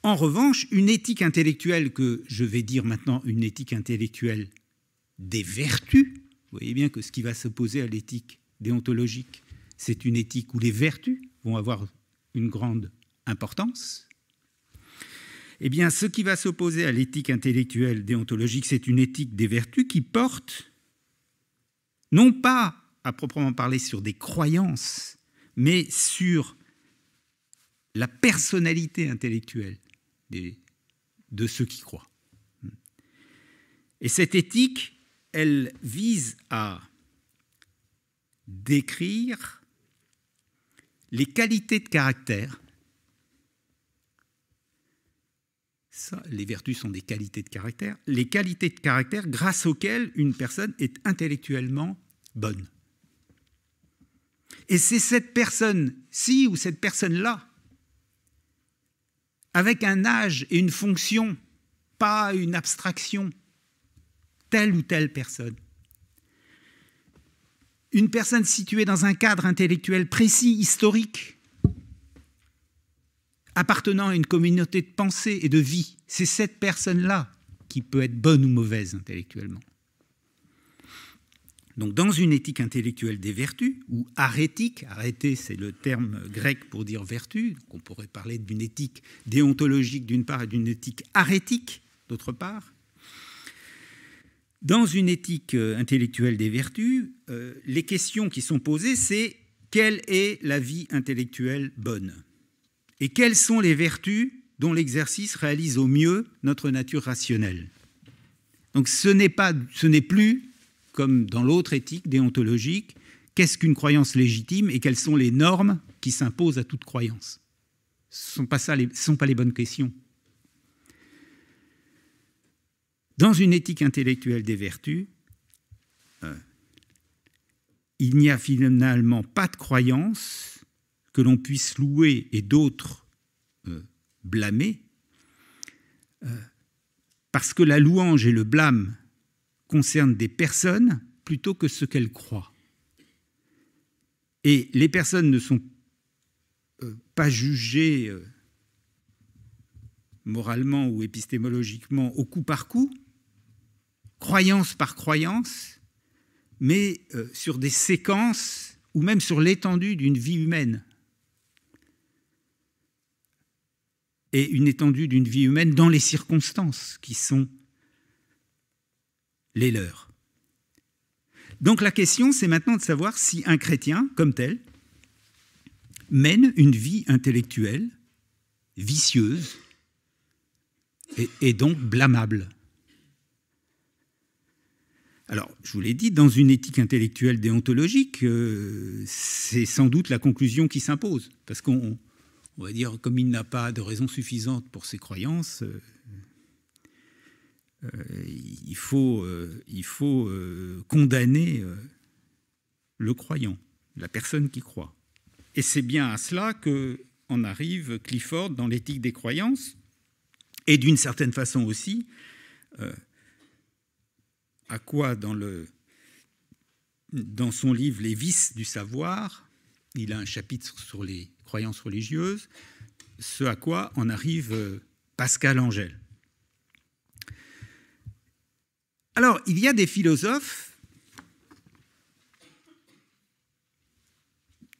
En revanche, une éthique intellectuelle que je vais dire maintenant une éthique intellectuelle des vertus, vous voyez bien que ce qui va s'opposer à l'éthique déontologique, c'est une éthique où les vertus vont avoir une grande importance. Eh bien, ce qui va s'opposer à l'éthique intellectuelle déontologique, c'est une éthique des vertus qui porte, non pas à proprement parler sur des croyances, mais sur la personnalité intellectuelle de ceux qui croient. Et cette éthique, elle vise à décrire les qualités de caractère. Ça, les vertus sont des qualités de caractère. Les qualités de caractère grâce auxquelles une personne est intellectuellement bonne. Et c'est cette personne-ci ou cette personne-là, avec un âge et une fonction, pas une abstraction, telle ou telle personne. Une personne située dans un cadre intellectuel précis, historique, appartenant à une communauté de pensée et de vie, c'est cette personne-là qui peut être bonne ou mauvaise intellectuellement. Donc dans une éthique intellectuelle des vertus, ou arétique, arrêté c'est le terme grec pour dire vertu, donc on pourrait parler d'une éthique déontologique d'une part et d'une éthique arétique d'autre part. Dans une éthique intellectuelle des vertus, les questions qui sont posées, c'est quelle est la vie intellectuelle bonne? Et quelles sont les vertus dont l'exercice réalise au mieux notre nature rationnelle? Donc ce n'est plus, comme dans l'autre éthique déontologique, qu'est-ce qu'une croyance légitime et quelles sont les normes qui s'imposent à toute croyance? Ce ne sont pas les bonnes questions. Dans une éthique intellectuelle des vertus, il n'y a finalement pas de croyance que l'on puisse louer et d'autres blâmer, parce que la louange et le blâme concernent des personnes plutôt que ce qu'elles croient. Et les personnes ne sont pas jugées moralement ou épistémologiquement au coup par coup, croyance par croyance, mais sur des séquences ou même sur l'étendue d'une vie humaine. Et une étendue d'une vie humaine dans les circonstances qui sont les leurs. Donc la question, c'est maintenant de savoir si un chrétien, comme tel, mène une vie intellectuelle vicieuse et donc blâmable. Alors, je vous l'ai dit, dans une éthique intellectuelle déontologique, c'est sans doute la conclusion qui s'impose. Parce qu'on va dire, comme il n'a pas de raison suffisante pour ses croyances, il faut condamner le croyant, la personne qui croit. Et c'est bien à cela qu'en arrive Clifford dans l'éthique des croyances, et d'une certaine façon aussi, à quoi dans son livre « Les vices du savoir », il a un chapitre sur les croyances religieuses, ce à quoi en arrive Pascal Angel. Alors, il y a des philosophes,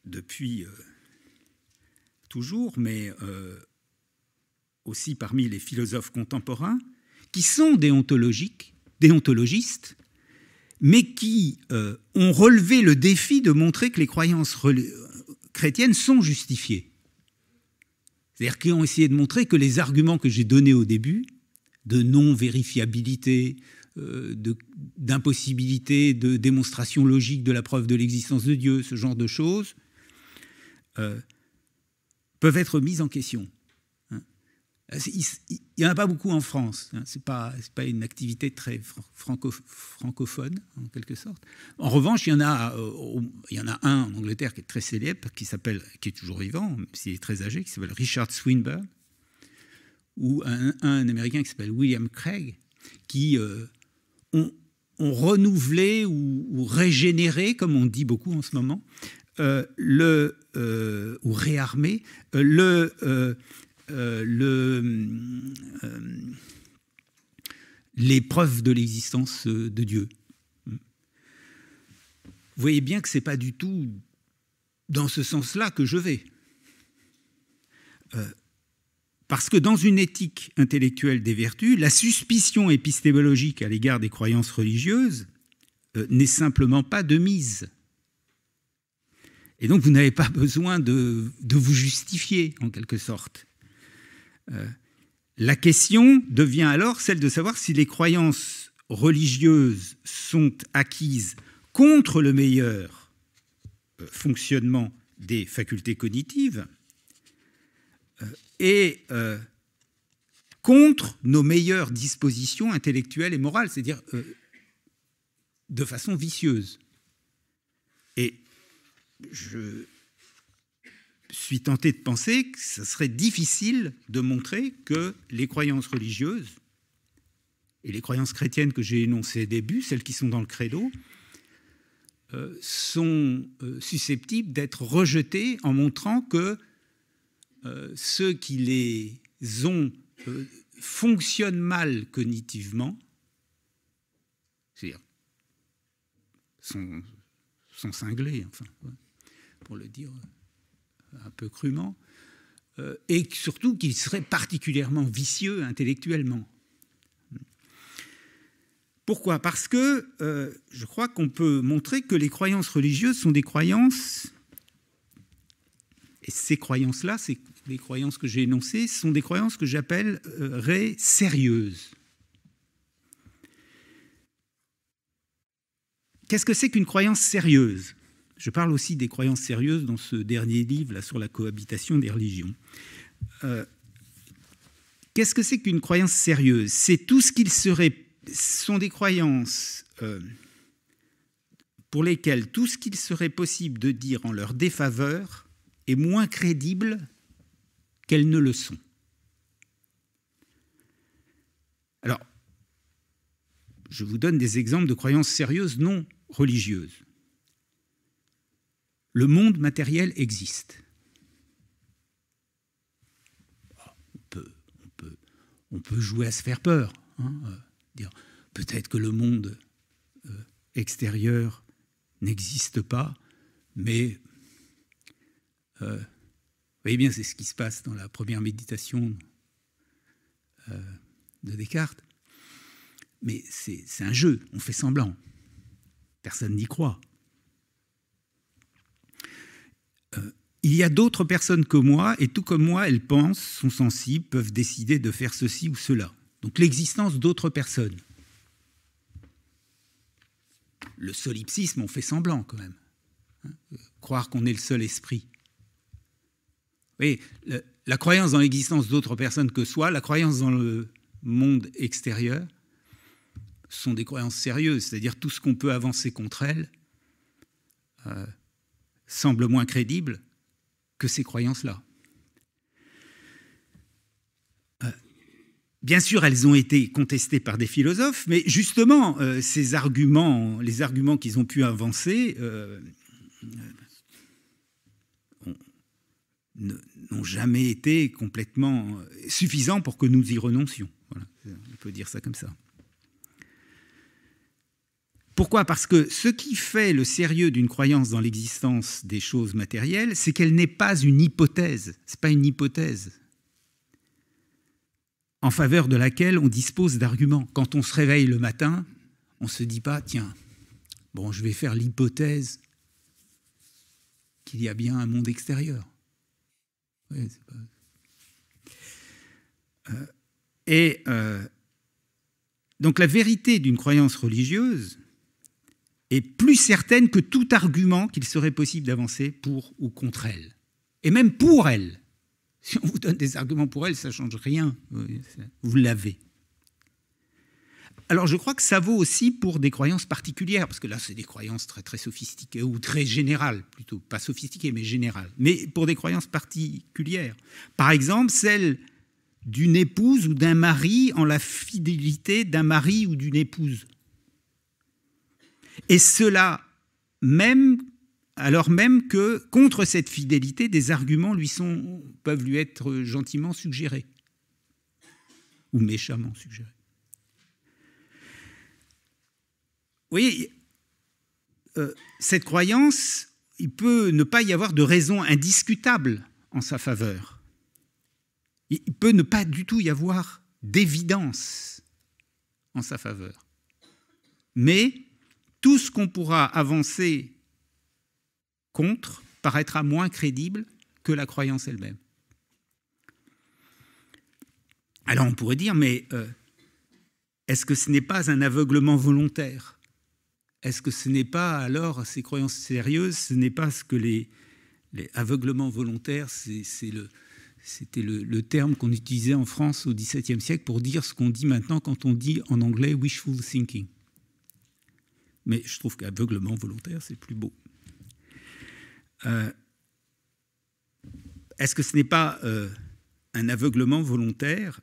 depuis toujours, mais aussi parmi les philosophes contemporains, qui sont déontologistes, mais qui ont relevé le défi de montrer que les croyances chrétiennes sont justifiées. C'est-à-dire qu'ils ont essayé de montrer que les arguments que j'ai donnés au début, de non-vérifiabilité, d'impossibilité de démonstration logique de la preuve de l'existence de Dieu, ce genre de choses, peuvent être mises en question. Il n'y en a pas beaucoup en France. Ce n'est pas une activité très francophone, en quelque sorte. En revanche, il y en a un en Angleterre qui est très célèbre, qui est toujours vivant, même s'il est très âgé, qui s'appelle Richard Swinburne, ou un Américain qui s'appelle William Craig, qui ont renouvelé ou régénéré, comme on dit beaucoup en ce moment, ou réarmé les preuves de l'existence de Dieu. Vous voyez bien que ce n'est pas du tout dans ce sens-là que je vais. Parce que dans une éthique intellectuelle des vertus, la suspicion épistémologique à l'égard des croyances religieuses n'est simplement pas de mise. Et donc vous n'avez pas besoin de vous justifier, en quelque sorte. La question devient alors celle de savoir si les croyances religieuses sont acquises contre le meilleur fonctionnement des facultés cognitives et contre nos meilleures dispositions intellectuelles et morales, c'est-à-dire de façon vicieuse. Et je suis tenté de penser que ce serait difficile de montrer que les croyances religieuses et les croyances chrétiennes que j'ai énoncées au début, celles qui sont dans le credo, sont susceptibles d'être rejetées en montrant que ceux qui les ont fonctionnent mal cognitivement, c'est-à-dire sont cinglés, enfin, pour le dire un peu crûment, et surtout qu'ils seraient particulièrement vicieux intellectuellement. Pourquoi? Parce que je crois qu'on peut montrer que les croyances religieuses sont des croyances, et ces croyances-là, les croyances que j'ai énoncées, sont des croyances que j'appellerais sérieuses. Qu'est-ce que c'est qu'une croyance sérieuse? Je parle aussi des croyances sérieuses dans ce dernier livre là, sur la cohabitation des religions. Qu'est-ce que c'est qu'une croyance sérieuse? C'est tout ce qu'il serait... Ce sont des croyances pour lesquelles tout ce qu'il serait possible de dire en leur défaveur est moins crédible qu'elles ne le sont. Alors, je vous donne des exemples de croyances sérieuses non religieuses. Le monde matériel existe. On peut jouer à se faire peur. Dire peut-être que le monde extérieur n'existe pas, mais vous voyez bien, c'est ce qui se passe dans la première méditation de Descartes. Mais c'est un jeu, on fait semblant. Personne n'y croit. Il y a d'autres personnes que moi, et tout comme moi, elles pensent, sont sensibles, peuvent décider de faire ceci ou cela. Donc l'existence d'autres personnes. Le solipsisme, on fait semblant quand même. Croire qu'on est le seul esprit. Oui, la croyance dans l'existence d'autres personnes que soi, la croyance dans le monde extérieur, sont des croyances sérieuses, c'est-à-dire tout ce qu'on peut avancer contre elles semble moins crédible que ces croyances-là. Bien sûr, elles ont été contestées par des philosophes, mais justement, ces arguments, les arguments qu'ils ont pu avancer, n'ont jamais été complètement suffisants pour que nous y renoncions. Voilà, on peut dire ça comme ça. Pourquoi? Parce que ce qui fait le sérieux d'une croyance dans l'existence des choses matérielles, c'est qu'elle n'est pas une hypothèse. Ce n'est pas une hypothèse en faveur de laquelle on dispose d'arguments. Quand on se réveille le matin, on ne se dit pas, tiens, bon, je vais faire l'hypothèse qu'il y a bien un monde extérieur. Oui, c'est pas... donc la vérité d'une croyance religieuse est plus certaine que tout argument qu'il serait possible d'avancer pour ou contre elle. Et même pour elle. Si on vous donne des arguments pour elle, ça ne change rien. Vous l'avez. Alors je crois que ça vaut aussi pour des croyances particulières, parce que là c'est des croyances très très sophistiquées, ou très générales plutôt, pas sophistiquées mais générales, mais pour des croyances particulières. Par exemple, celle d'une épouse ou d'un mari en la fidélité d'un mari ou d'une épouse. Et cela même, alors même que contre cette fidélité, des arguments peuvent lui être gentiment suggérés, ou méchamment suggérés. Vous voyez, cette croyance, il peut ne pas y avoir de raison indiscutable en sa faveur. Il peut ne pas du tout y avoir d'évidence en sa faveur. Mais tout ce qu'on pourra avancer contre paraîtra moins crédible que la croyance elle-même. Alors on pourrait dire, mais est-ce que ce n'est pas un aveuglement volontaire? Est-ce que ce n'est pas alors, ces croyances sérieuses, ce n'est pas ce que les aveuglements volontaires, c'était le terme qu'on utilisait en France au XVIIe siècle pour dire ce qu'on dit maintenant quand on dit en anglais « wishful thinking ». Mais je trouve qu'aveuglement volontaire, c'est plus beau. Est-ce que ce n'est pas un aveuglement volontaire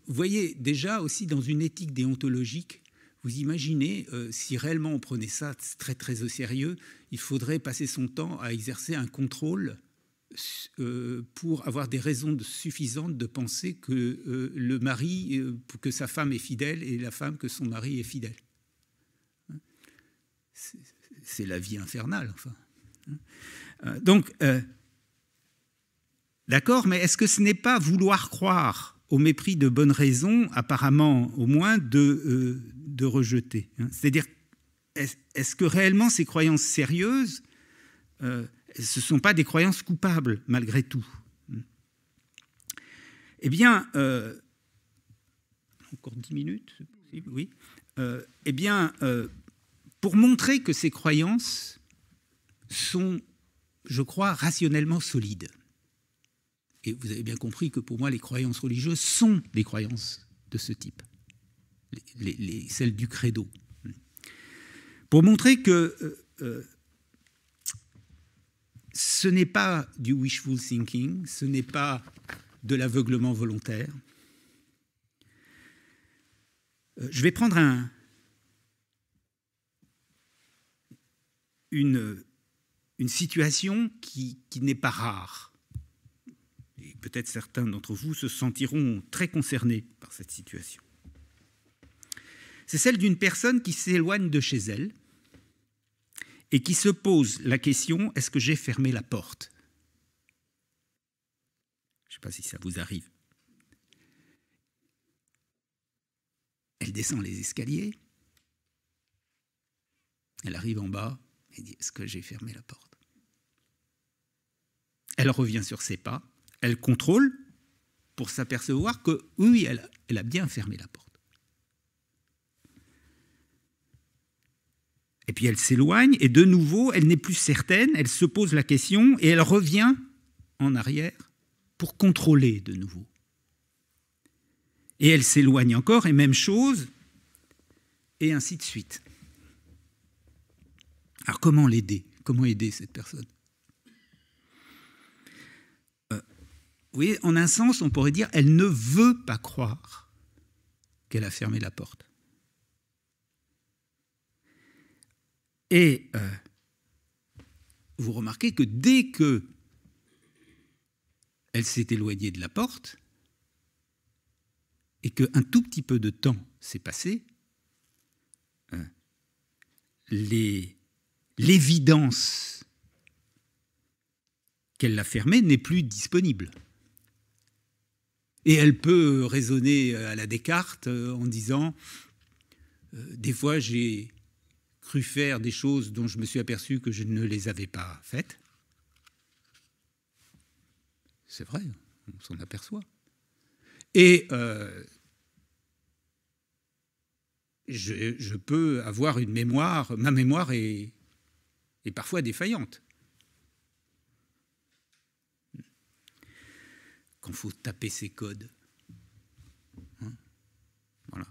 vous voyez, déjà aussi dans une éthique déontologique, vous imaginez, si réellement on prenait ça très très au sérieux, il faudrait passer son temps à exercer un contrôle pour avoir des raisons suffisantes de penser que le mari, que sa femme est fidèle et la femme que son mari est fidèle. c'est la vie infernale, enfin. Donc, d'accord, mais est-ce que ce n'est pas vouloir croire au mépris de bonnes raisons, apparemment au moins, de rejeter, hein? C'est-à-dire, est-ce que réellement ces croyances sérieuses, ce ne sont pas des croyances coupables, malgré tout? Eh bien, encore 10 minutes, oui. Eh bien, pour montrer que ces croyances sont, je crois, rationnellement solides. Et vous avez bien compris que pour moi, les croyances religieuses sont des croyances de ce type, celles du credo. Pour montrer que ce n'est pas du wishful thinking, ce n'est pas de l'aveuglement volontaire. Je vais prendre une situation qui n'est pas rare. Et peut-être certains d'entre vous se sentiront très concernés par cette situation. C'est celle d'une personne qui s'éloigne de chez elle et qui se pose la question, est-ce que j'ai fermé la porte? Je ne sais pas si ça vous arrive. Elle descend les escaliers, elle arrive en bas et dit, est-ce que j'ai fermé la porte? Elle revient sur ses pas, elle contrôle pour s'apercevoir que oui, elle a bien fermé la porte. Et puis elle s'éloigne et de nouveau, elle n'est plus certaine, elle se pose la question et elle revient en arrière pour contrôler de nouveau. Et elle s'éloigne encore, et même chose, et ainsi de suite. Alors comment l'aider? Comment aider cette personne? Oui, en un sens, on pourrait dire, elle ne veut pas croire qu'elle a fermé la porte. Et vous remarquez que dès que elle s'est éloignée de la porte et qu'un tout petit peu de temps s'est passé, l'évidence qu'elle l'a fermée n'est plus disponible. Et elle peut raisonner à la Descartes en disant des fois j'ai cru faire des choses dont je me suis aperçu que je ne les avais pas faites. C'est vrai, on s'en aperçoit. Et je peux avoir une mémoire, ma mémoire est parfois défaillante. Quand il faut taper ses codes. Hein, voilà.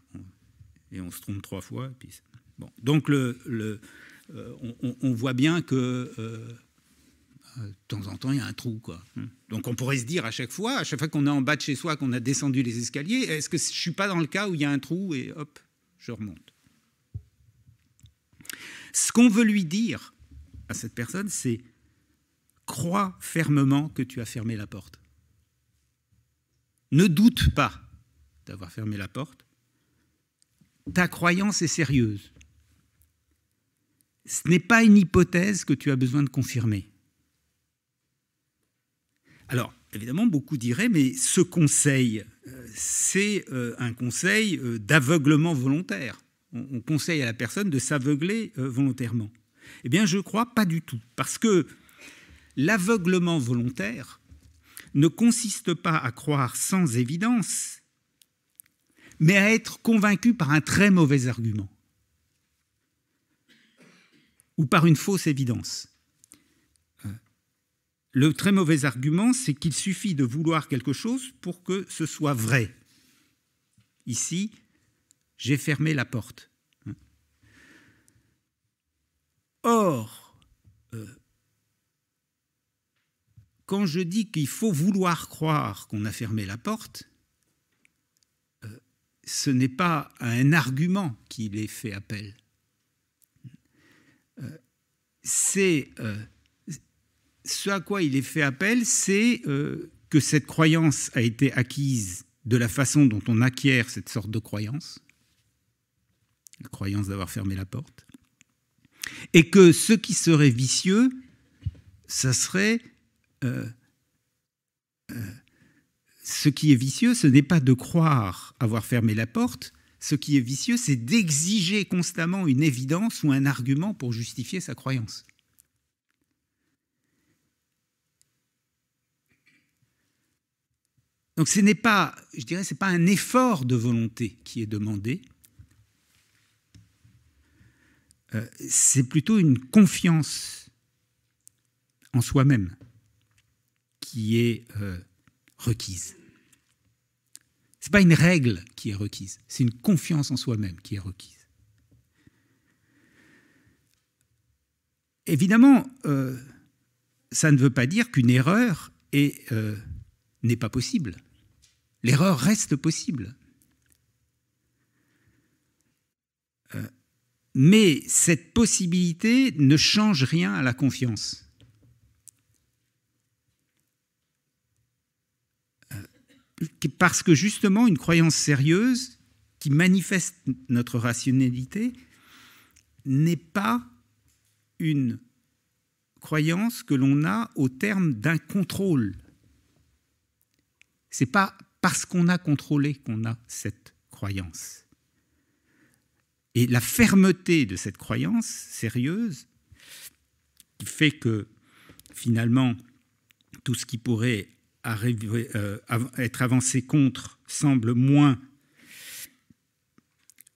Et on se trompe 3 fois. Et puis bon. Donc on voit bien que de temps en temps, il y a un trou, quoi. Donc on pourrait se dire à chaque fois qu'on est en bas de chez soi, qu'on a descendu les escaliers, est-ce que je ne suis pas dans le cas où il y a un trou et hop, je remonte. Ce qu'on veut lui dire à cette personne, c'est crois fermement que tu as fermé la porte. Ne doute pas d'avoir fermé la porte. Ta croyance est sérieuse. Ce n'est pas une hypothèse que tu as besoin de confirmer. Alors, évidemment, beaucoup diraient, mais ce conseil, c'est un conseil d'aveuglement volontaire. On conseille à la personne de s'aveugler volontairement. Eh bien, je ne crois pas du tout, parce que l'aveuglement volontaire ne consiste pas à croire sans évidence, mais à être convaincu par un très mauvais argument ou par une fausse évidence. Le très mauvais argument, c'est qu'il suffit de vouloir quelque chose pour que ce soit vrai. Ici, j'ai fermé la porte. Or, quand je dis qu'il faut vouloir croire qu'on a fermé la porte, ce n'est pas à un argument qu'il est fait appel. Ce à quoi il est fait appel, c'est que cette croyance a été acquise de la façon dont on acquiert cette sorte de croyance, la croyance d'avoir fermé la porte, Et que ce qui serait vicieux, ça serait... ce qui est vicieux, ce n'est pas de croire avoir fermé la porte. Ce qui est vicieux, c'est d'exiger constamment une évidence ou un argument pour justifier sa croyance. Donc ce n'est pas, je dirais, c'est pas un effort de volonté qui est demandé, c'est plutôt une confiance en soi-même qui est requise. Ce n'est pas une règle qui est requise, c'est une confiance en soi-même qui est requise. Évidemment, ça ne veut pas dire qu'une erreur n'est pas possible. L'erreur reste possible. Mais cette possibilité ne change rien à la confiance. Parce que justement, une croyance sérieuse qui manifeste notre rationalité n'est pas une croyance que l'on a au terme d'un contrôle. Ce n'est pas parce qu'on a contrôlé qu'on a cette croyance. Et la fermeté de cette croyance sérieuse, qui fait que finalement, tout ce qui pourrait être avancé contre semble moins,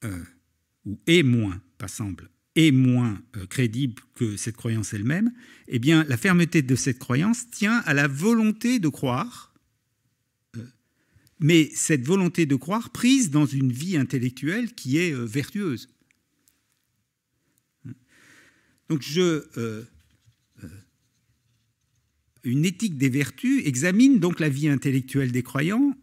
ou est moins, pas semble, est moins crédible que cette croyance elle-même, eh bien, la fermeté de cette croyance tient à la volonté de croire, mais cette volonté de croire prise dans une vie intellectuelle qui est vertueuse. Donc, une éthique des vertus examine donc la vie intellectuelle des croyants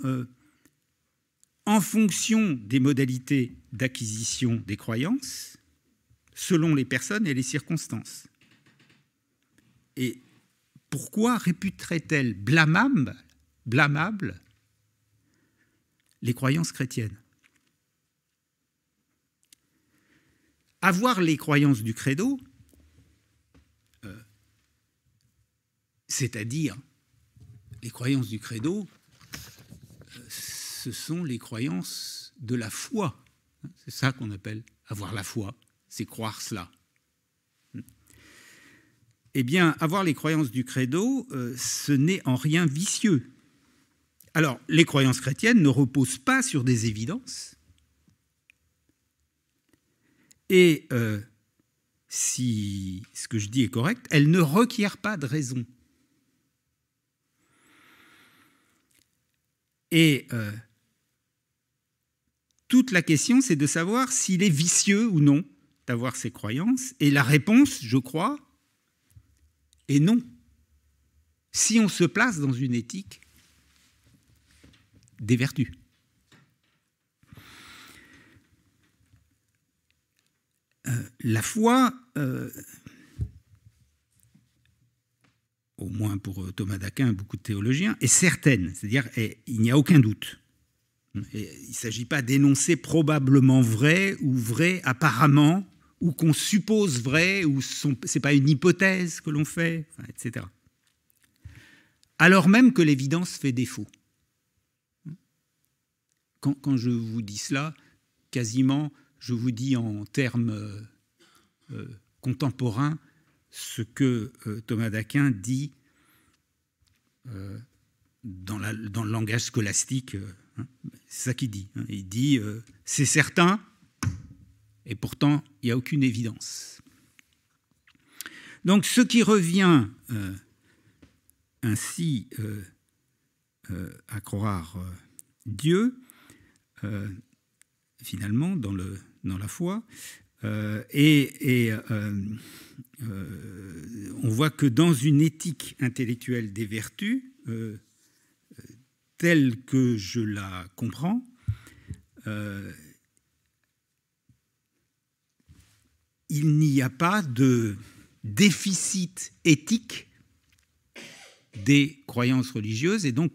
en fonction des modalités d'acquisition des croyances, selon les personnes et les circonstances. Et pourquoi réputerait-elle blâmable les croyances chrétiennes? Avoir les croyances du credo, c'est-à-dire les croyances du credo, ce sont les croyances de la foi. C'est ça qu'on appelle avoir la foi, c'est croire cela. Eh bien, avoir les croyances du credo, ce n'est en rien vicieux. Alors, les croyances chrétiennes ne reposent pas sur des évidences. Et si ce que je dis est correct, elles ne requièrent pas de raison. Et toute la question, c'est de savoir s'il est vicieux ou non d'avoir ces croyances. Et la réponse, je crois, est non. Si on se place dans une éthique des vertus. La foi, au moins pour Thomas d'Aquin et beaucoup de théologiens, est certaine, c'est-à-dire il n'y a aucun doute. Et il ne s'agit pas d'énoncer probablement vrai ou vrai apparemment, ou qu'on suppose vrai, ou ce n'est pas une hypothèse que l'on fait, etc. Alors même que l'évidence fait défaut. Quand je vous dis cela, quasiment, je vous dis en termes contemporains ce que Thomas d'Aquin dit dans le langage scolastique. C'est ça qu'il dit. Il dit c'est certain, et pourtant il n'y a aucune évidence. Donc ce qui revient ainsi à croire Dieu, finalement, dans la foi, on voit que dans une éthique intellectuelle des vertus, telle que je la comprends, il n'y a pas de déficit éthique des croyances religieuses, et donc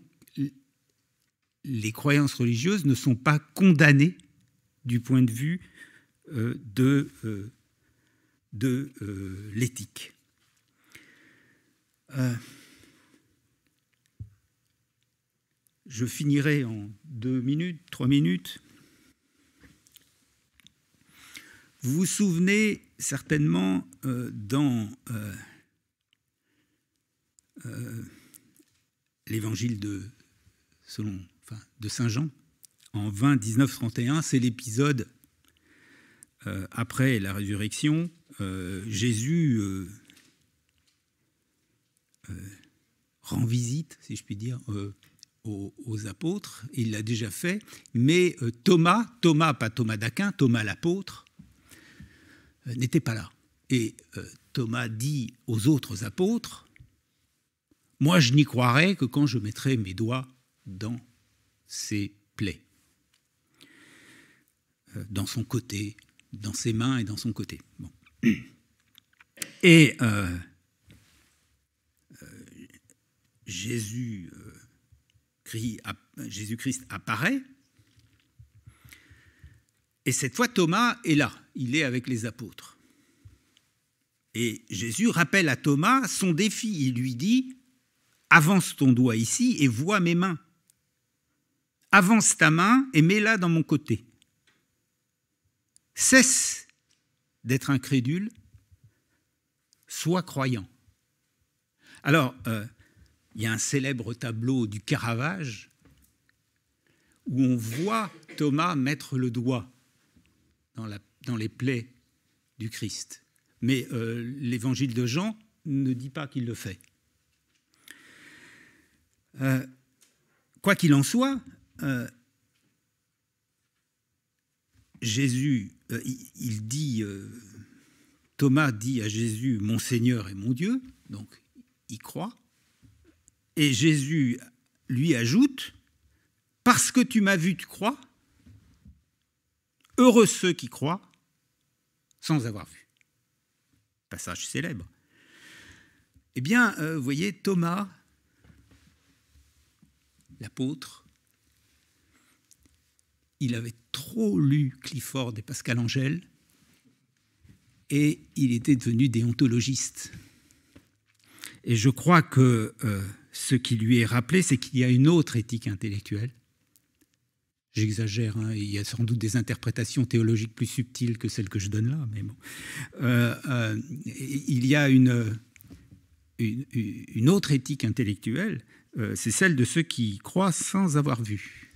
les croyances religieuses ne sont pas condamnées du point de vue de de l'éthique. Je finirai en 2 minutes, 3 minutes. Vous vous souvenez certainement dans l'évangile de Saint Jean, en 20, 19, 31, c'est l'épisode après la résurrection. Jésus rend visite, si je puis dire, aux apôtres. Il l'a déjà fait, mais Thomas, pas Thomas d'Aquin, Thomas l'apôtre, n'était pas là. Et Thomas dit aux autres apôtres, « Moi, je n'y croirai que quand je mettrai mes doigts dans ses plaies, dans son côté, dans ses mains et dans son côté. » Bon. Et Jésus-Christ apparaît, et cette fois Thomas est là, il est avec les apôtres. Et Jésus rappelle à Thomas son défi, il lui dit « Avance ton doigt ici et vois mes mains. Avance ta main et mets-la dans mon côté. Cesse d'être incrédule, sois croyant. » Alors, il y a un célèbre tableau du Caravage où on voit Thomas mettre le doigt dans les plaies du Christ. Mais l'évangile de Jean ne dit pas qu'il le fait. Quoi qu'il en soit, Jésus, Thomas dit à Jésus « Mon Seigneur et mon Dieu », donc il croit. Et Jésus lui ajoute « Parce que tu m'as vu, tu crois. Heureux ceux qui croient sans avoir vu. » Passage célèbre. Eh bien, vous voyez, Thomas, l'apôtre, il avait trop lu Clifford et Pascal Angèle et il était devenu déontologiste. Et je crois que ce qui lui est rappelé, c'est qu'il y a une autre éthique intellectuelle. J'exagère, hein, il y a sans doute des interprétations théologiques plus subtiles que celles que je donne là, mais bon. Il y a une autre éthique intellectuelle, c'est celle de ceux qui croient sans avoir vu.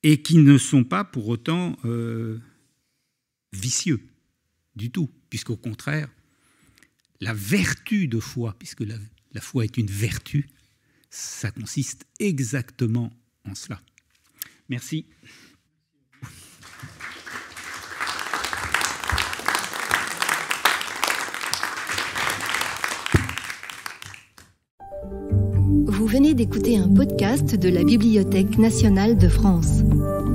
Et qui ne sont pas pour autant vicieux du tout, puisqu'au contraire, la vertu de foi, puisque la foi est une vertu, ça consiste exactement en cela. Merci. Vous venez d'écouter un podcast de la Bibliothèque nationale de France.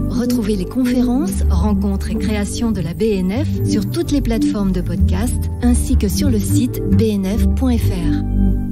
Retrouvez les conférences, rencontres et créations de la BNF sur toutes les plateformes de podcast ainsi que sur le site bnf.fr.